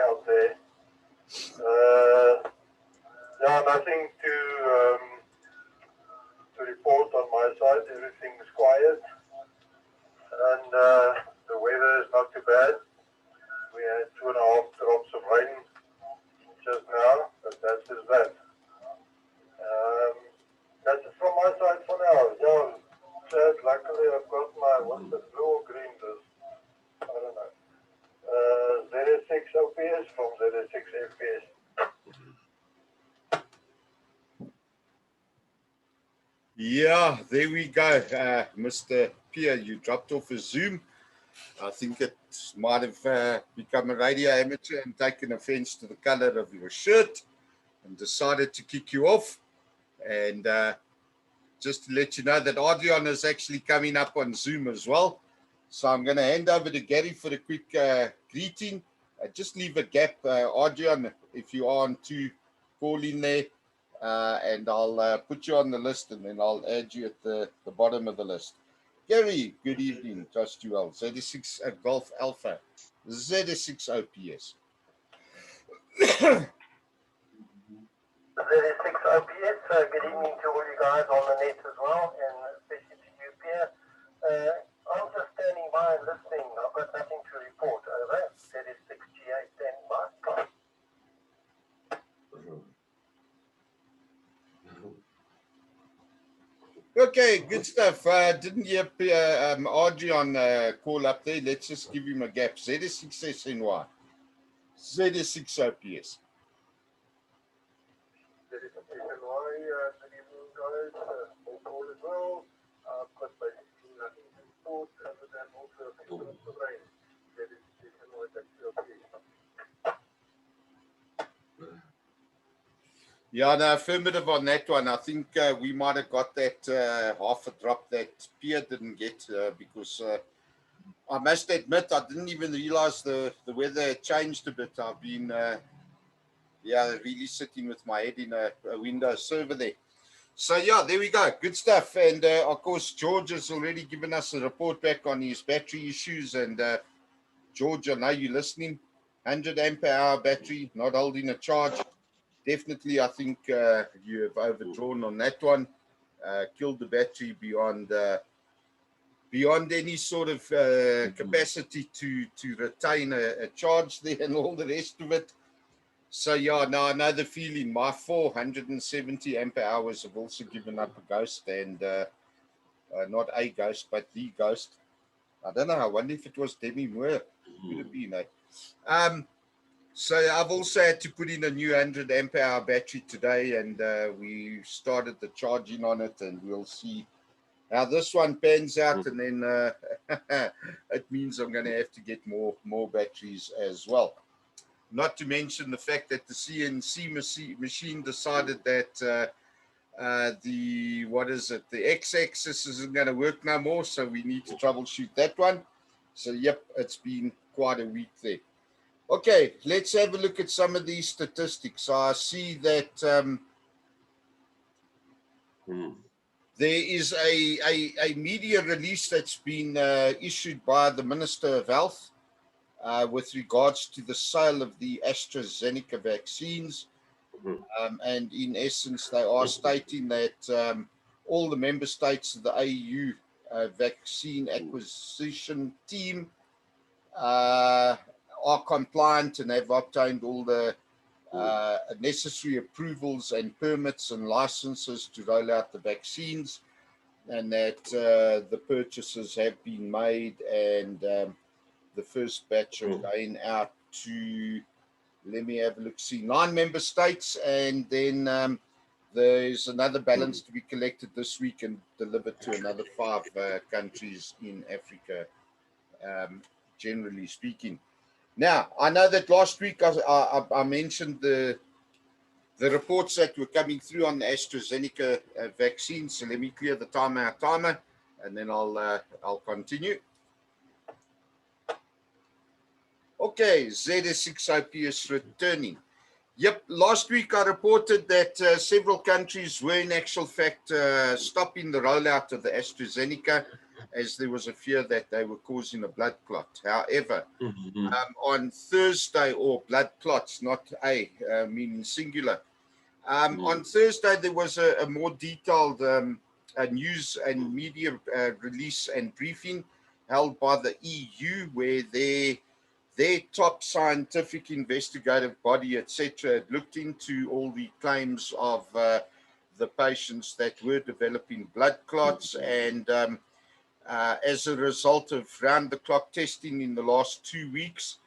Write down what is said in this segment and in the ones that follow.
out there. Yeah, nothing to report on my side. Everything's quiet, and the weather is not too bad. We had 2.5 drops of rain just now, but that's just that. That's it from my side for now. Yeah, Chad, luckily I've got my, what's the blue or green this? I don't know. ZS6 OPS from ZS6 FPS. Yeah, there we go. Mr. Pierre, you dropped off a Zoom. I think it might have become a radio amateur and taken offense to the color of your shirt and decided to kick you off. And just to let you know that Adrian is actually coming up on Zoom as well. So I'm going to hand over to Gary for a quick greeting. Just leave a gap, Adrian, if you are on to call in there. And I'll put you on the list, and then I'll add you at the bottom of the list. Gary, good evening. Trust you well. ZS6 Golf Alpha, ZS6 OPS. ZS6 OPS, good evening to all you guys on the net as well, and especially to you, Pierre. I'm just standing by and listening. I've got nothing to report. Over. ZS6 GA standing by. Okay, good stuff. Didn't hear Adrian call up there. Let's just give him a gap. ZS6 SNY, ZS6 OPS. ZS6 SNY, good evening, guys. All as well. I've got basically nothing to report other than also a few minutes of rain. ZS6 SNY, that's OPS. Yeah, no, affirmative on that one. I think we might have got that half a drop that Pierre didn't get because I must admit I didn't even realize the weather had changed a bit. I've been, really sitting with my head in a Windows server there. So, yeah, there we go. Good stuff. And, of course, George has already given us a report back on his battery issues. And, George, I know you're listening. 100 ampere hour battery, not holding a charge. Definitely, I think you have overdrawn on that one. Killed the battery beyond any sort of capacity to retain a charge there and all the rest of it. So yeah, now I know the feeling. My 470 ampere hours have also given up a ghost, and not a ghost, but the ghost. I don't know. I wonder if it was Demi Moore. Could have been. So I've also had to put in a new 100 ampere hour battery today, and we started the charging on it, and we'll see how this one pans out. And then it means I'm going to have to get more batteries as well. Not to mention the fact that the CNC machine decided that the x-axis isn't going to work no more, so we need to troubleshoot that one. So yep, it's been quite a week there. Okay, let's have a look at some of these statistics. I see that there is a media release that's been issued by the Minister of Health with regards to the sale of the AstraZeneca vaccines. And in essence, they are stating that all the member states of the AU vaccine acquisition team are compliant and have obtained all the necessary approvals and permits and licenses to roll out the vaccines, and that the purchases have been made, and the first batch are going out to, let me have a look, see, 9 member states, and then there's another balance to be collected this week and delivered to another 5 countries in Africa, generally speaking. Now, I know that last week I mentioned the reports that were coming through on the AstraZeneca vaccine. So let me clear the timer, and then I'll continue. Okay, ZS6 OPS returning. Yep, last week I reported that several countries were in actual fact stopping the rollout of the AstraZeneca as there was a fear that they were causing a blood clot. However, Mhm. on Thursday, or blood clots, not meaning singular. On Thursday, there was a more detailed a news and media release and briefing held by the EU, where their top scientific investigative body, etc., looked into all the claims of the patients that were developing blood clots, and as a result of round-the-clock testing in the last 2 weeks,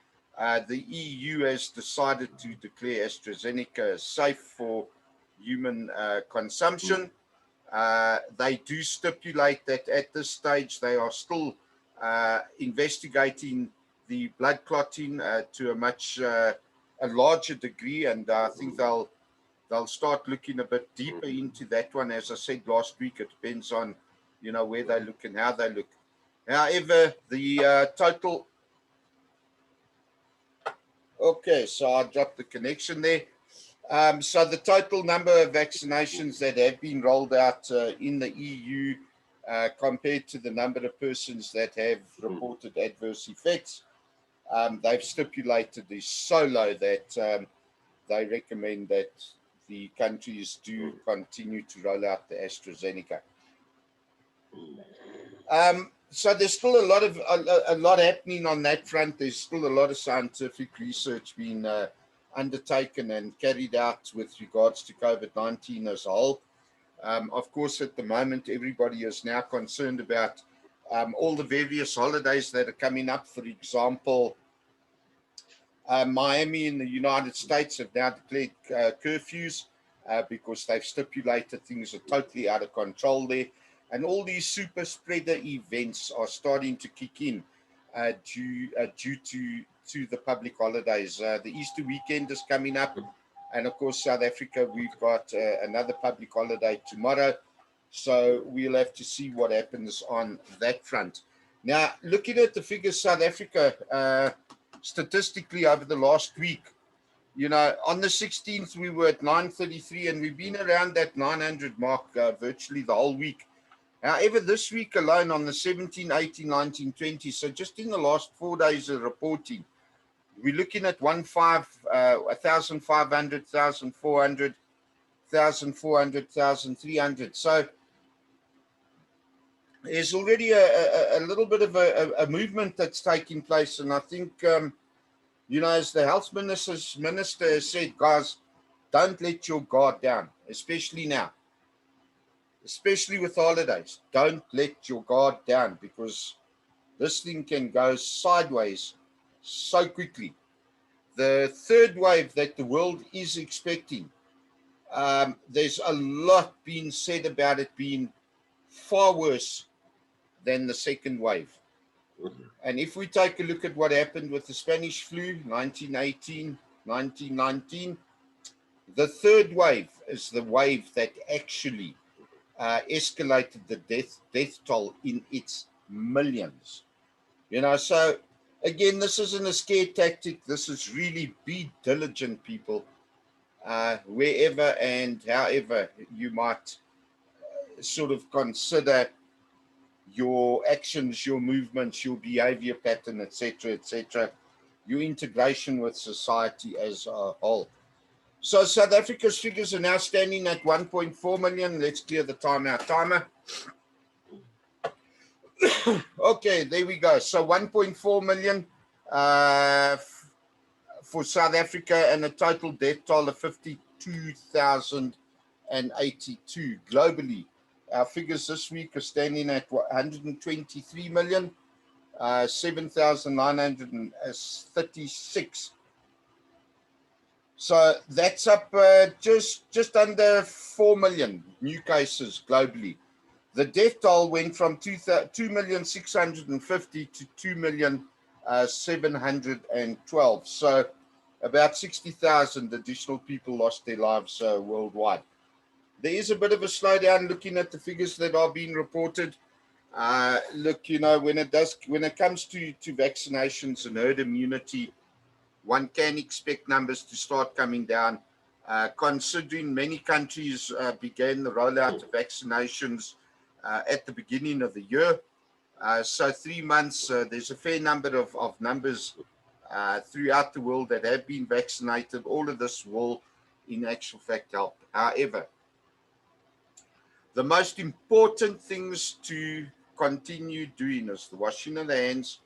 the EU has decided to declare AstraZeneca safe for human consumption. They do stipulate that at this stage they are still investigating the blood clotting to a much a larger degree, and I think they'll start looking a bit deeper into that one. As I said last week, it depends on where they look and how they look. However, the total. Okay, so I dropped the connection there. So the total number of vaccinations that have been rolled out in the EU compared to the number of persons that have reported adverse effects, they've stipulated is so low that they recommend that the countries do continue to roll out the AstraZeneca. So there's still a lot happening on that front. There's still a lot of scientific research being undertaken and carried out with regards to COVID-19 as a whole. Of course, at the moment, everybody is now concerned about all the various holidays that are coming up. For example, Miami in the United States have now declared curfews because they've stipulated things are totally out of control there. And all these super spreader events are starting to kick in due to the public holidays. The Easter weekend is coming up. And of course, South Africa, we've got another public holiday tomorrow. So we'll have to see what happens on that front. Now, looking at the figures, South Africa, statistically over the last week, on the 16th, we were at 933, and we've been around that 900 mark virtually the whole week. However, this week alone, on the 17, 18, 19, 20, so just in the last 4 days of reporting, we're looking at 1,500, 1,400, 1,400, 1,300. So there's already a little bit of a movement that's taking place. And I think, as the health minister has said, guys, don't let your guard down, especially now. Especially with holidays, don't let your guard down, because this thing can go sideways so quickly. The third wave that the world is expecting, there's a lot being said about it being far worse than the second wave. And if we take a look at what happened with the Spanish flu, 1918, 1919, the third wave is the wave that actually escalated the death toll in its millions. So again, this isn't a scare tactic. This is really be diligent, people, wherever and however you might sort of consider your actions, your movements, your behavior pattern, etc., your integration with society as a whole. So South Africa's figures are now standing at 1.4 million. Let's clear the timeout timer. Okay, there we go. So 1.4 million for South Africa, and a total death toll of 52,082 globally. Our figures this week are standing at 123 million, 7,936. So that's up just under 4 million new cases globally. The death toll went from 2,650 to 2,712. So about 60,000 additional people lost their lives worldwide. There is a bit of a slowdown looking at the figures that are being reported. Look, when it comes to vaccinations and herd immunity, one can expect numbers to start coming down, considering many countries began the rollout of vaccinations at the beginning of the year. So 3 months, there's a fair number of numbers throughout the world that have been vaccinated. All of this will, in actual fact, help. However, the most important things to continue doing is the washing of the hands,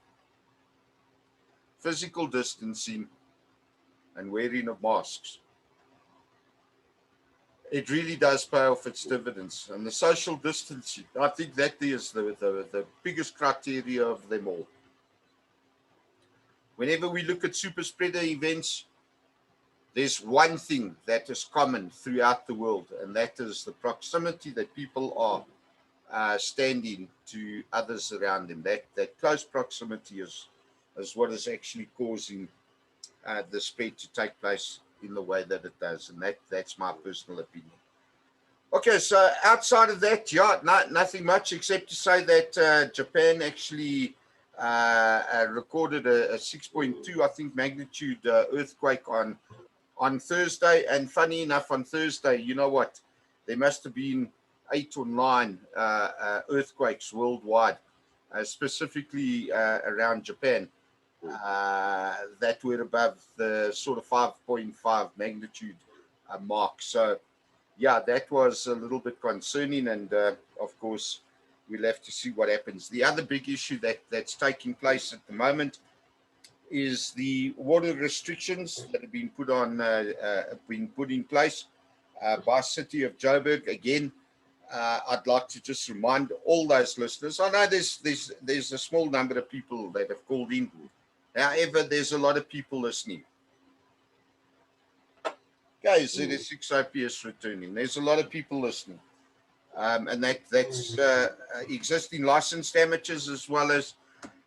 physical distancing, and wearing of masks. It really does pay off its dividends. And the social distancing, I think that is the biggest criteria of them all. Whenever we look at super spreader events, there's one thing that is common throughout the world, and that is the proximity that people are standing to others around them. That close proximity is what is actually causing the spread to take place in the way that it does, and that's my personal opinion. Okay, so outside of that, yeah, nothing much except to say that Japan actually recorded a 6.2, I think, magnitude earthquake on Thursday. And funny enough, on Thursday, you know what? There must have been 8 or 9 earthquakes worldwide, specifically around Japan, that were above the sort of 5.5 magnitude mark. So, yeah, that was a little bit concerning, and of course, we'll have to see what happens. The other big issue that's taking place at the moment is the water restrictions that have been put in place by City of Joburg. Again, I'd like to just remind all those listeners. I know there's a small number of people that have called in. However, there's a lot of people listening. Guys, Z6 OPS returning. There's a lot of people listening. And that's existing licensed amateurs as well as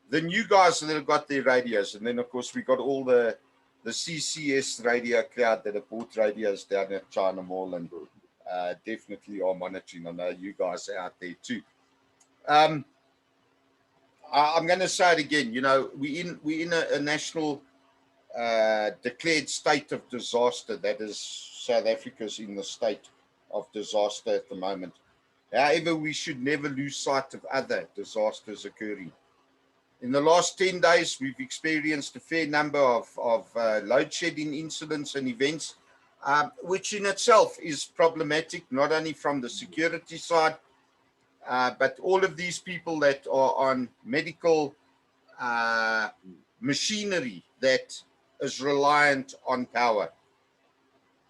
the new guys that have got their radios. And then, of course, we got all the CCS radio crowd that have bought radios down at China Mall and definitely are monitoring. I know you guys are out there too. I'm going to say it again. You know, we're in a national declared state of disaster. That is, South Africa's in the state of disaster at the moment. However, we should never lose sight of other disasters occurring. In the last 10 days, we've experienced a fair number of load shedding incidents and events, which in itself is problematic, not only from the security side, but all of these people that are on medical machinery that is reliant on power.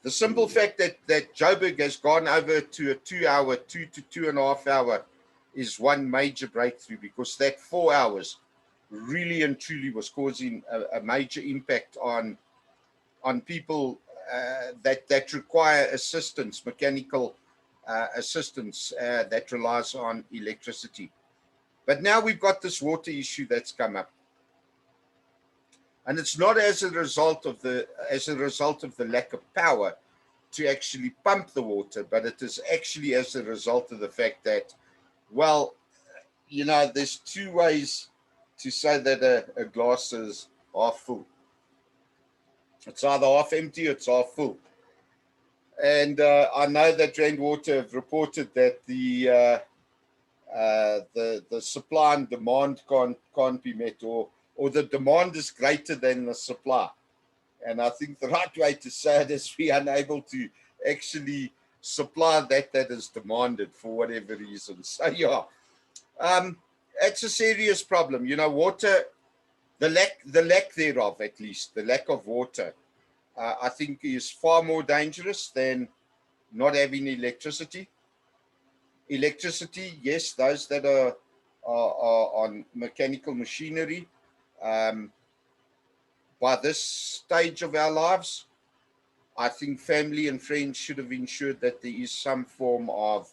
The simple fact that Joburg has gone over to a 2 hour, 2 to 2.5 hour is one major breakthrough, because that 4 hours really and truly was causing a major impact on people that require assistance, mechanical assistance that relies on electricity. But now we've got this water issue that's come up. And it's not as a result of the lack of power to actually pump the water, but it is actually as a result of the fact that, well, you know, there's two ways to say that a glass is half full. It's either half empty or it's half full. And I know that Rand Water have reported that the supply and demand can't be met, or the demand is greater than the supply. And I think the right way to say it is we are unable to actually supply that is demanded for whatever reason. So yeah, it's a serious problem. You know, water, the lack thereof, at least the lack of water, I think is far more dangerous than not having electricity. Electricity, yes, those that are on mechanical machinery, by this stage of our lives, I think family and friends should have ensured that there is some form of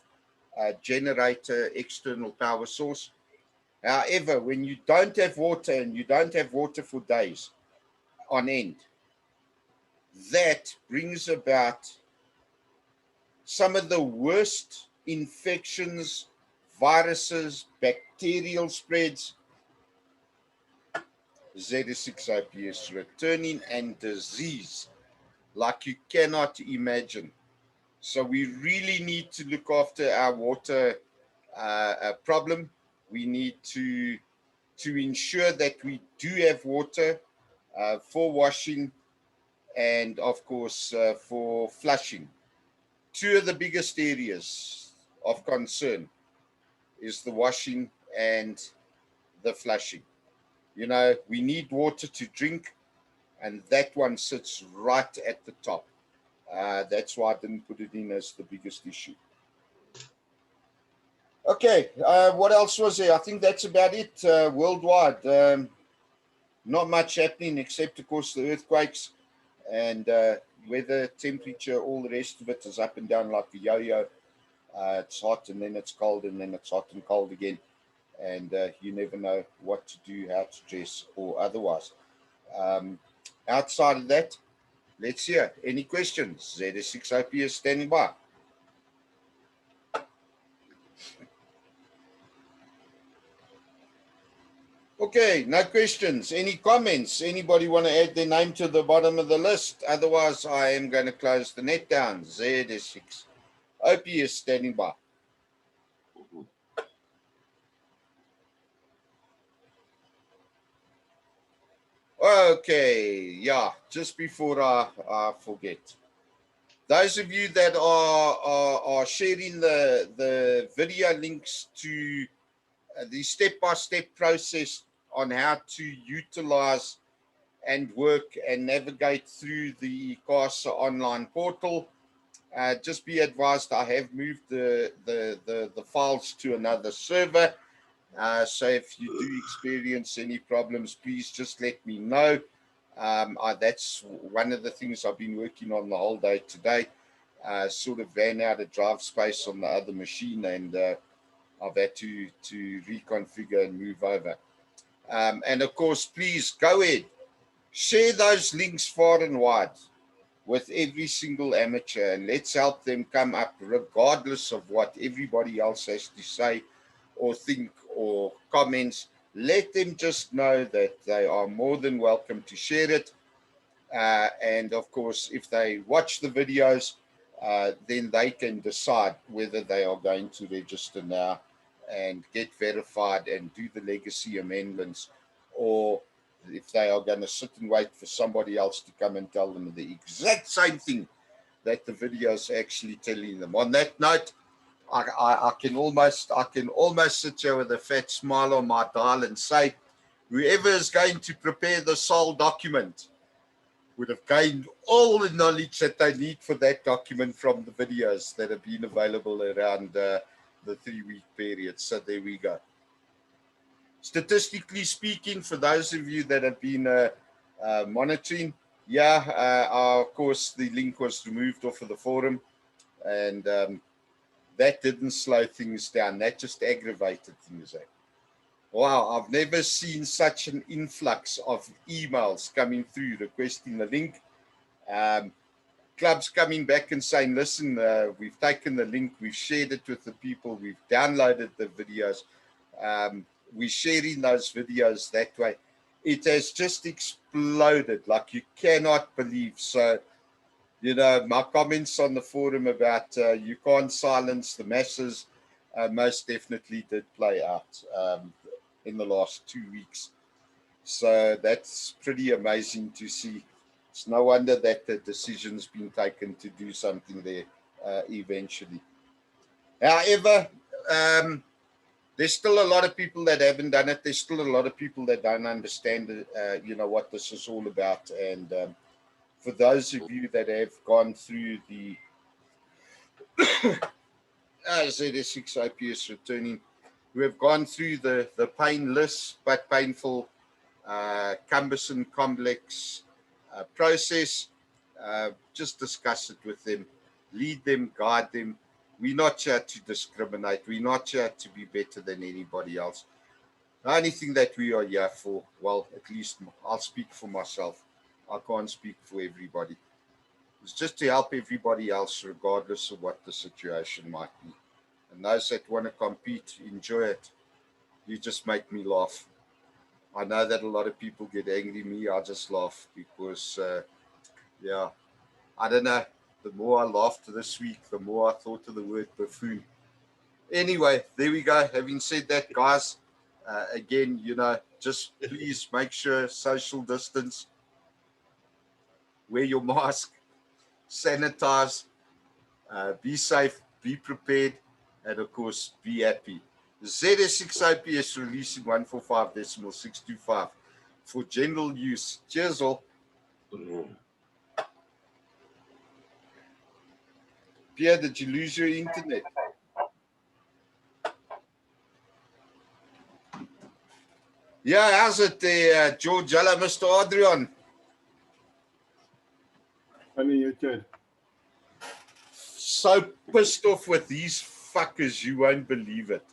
generator, external power source. However, when you don't have water, and you don't have water for days on end, that brings about some of the worst infections, viruses, bacterial spreads, Z6 OPS returning, and disease like you cannot imagine. So we really need to look after our water problem. we need to ensure that we do have water for washing and, of course, for flushing. Two of the biggest areas of concern is the washing and the flushing. You know, we need water to drink, and that one sits right at the top. That's why I didn't put it in as the biggest issue. Okay, what else was there? I think that's about it worldwide. Not much happening except, of course, the earthquakes and weather, temperature, all the rest of it is up and down like a yo-yo. It's hot and then it's cold and then it's hot and cold again. And you never know what to do, how to dress or otherwise. Outside of that, let's hear. Any questions? ZS6IP is standing by. Okay, no questions. Any comments? Anybody want to add their name to the bottom of the list? Otherwise, I am going to close the net down. ZS6. OP is standing by. Okay, yeah, just before I forget. Those of you that are sharing the video links to the step-by-step process on how to utilize and work and navigate through the ICASA online portal, just be advised I have moved the files to another server. So if you do experience any problems, please just let me know. That's one of the things I've been working on the whole day today. Sort of ran out of drive space on the other machine, and I've had to reconfigure and move over. And of course, please go ahead, share those links far and wide with every single amateur, and let's help them come up regardless of what everybody else has to say or think or comments. Let them just know that they are more than welcome to share it. And of course, if they watch the videos, then they can decide whether they are going to register now and get verified and do the legacy amendments, or if they are going to sit and wait for somebody else to come and tell them the exact same thing that the video is actually telling them. On that note, I can almost sit here with a fat smile on my dial and say, whoever is going to prepare the SOL document would have gained all the knowledge that they need for that document from the videos that have been available around the 3-week period. So there we go. Statistically speaking, for those of you that have been monitoring, of course, the link was removed off of the forum, and that didn't slow things down. That just aggravated things. Wow, I've never seen such an influx of emails coming through requesting the link. Clubs coming back and saying, listen, we've taken the link, we've shared it with the people, we've downloaded the videos, we're sharing those videos that way. It has just exploded like you cannot believe. So, you know, my comments on the forum about you can't silence the masses most definitely did play out in the last 2 weeks. So that's pretty amazing to see. It's no wonder that the decision's been taken to do something there eventually. However, there's still a lot of people that haven't done it. There's still a lot of people that don't understand, you know, what this is all about. And for those of you that have gone through the ZS6 IPS returning, who have gone through the painless but painful, cumbersome, complex process, just discuss it with them, lead them, guide them. We're not here to discriminate. We're not here to be better than anybody else. The only thing that we are here for, well, at least I'll speak for myself. I can't speak for everybody. It's just to help everybody else, regardless of what the situation might be. And those that want to compete, enjoy it. You just make me laugh. I know that a lot of people get angry at me. I just laugh because, I don't know. The more I laughed this week, the more I thought of the word buffoon. Anyway, there we go. Having said that, guys, Again, you know, just please make sure social distance, wear your mask, sanitize, be safe, be prepared, and of course, be happy. ZS6IP is releasing 145.625 for general use. Cheers all. Pierre, did you lose your internet? Yeah, how's it there, George? Hello, Mr. Adrian. Funny you did. So pissed off with these fuckers, you won't believe it.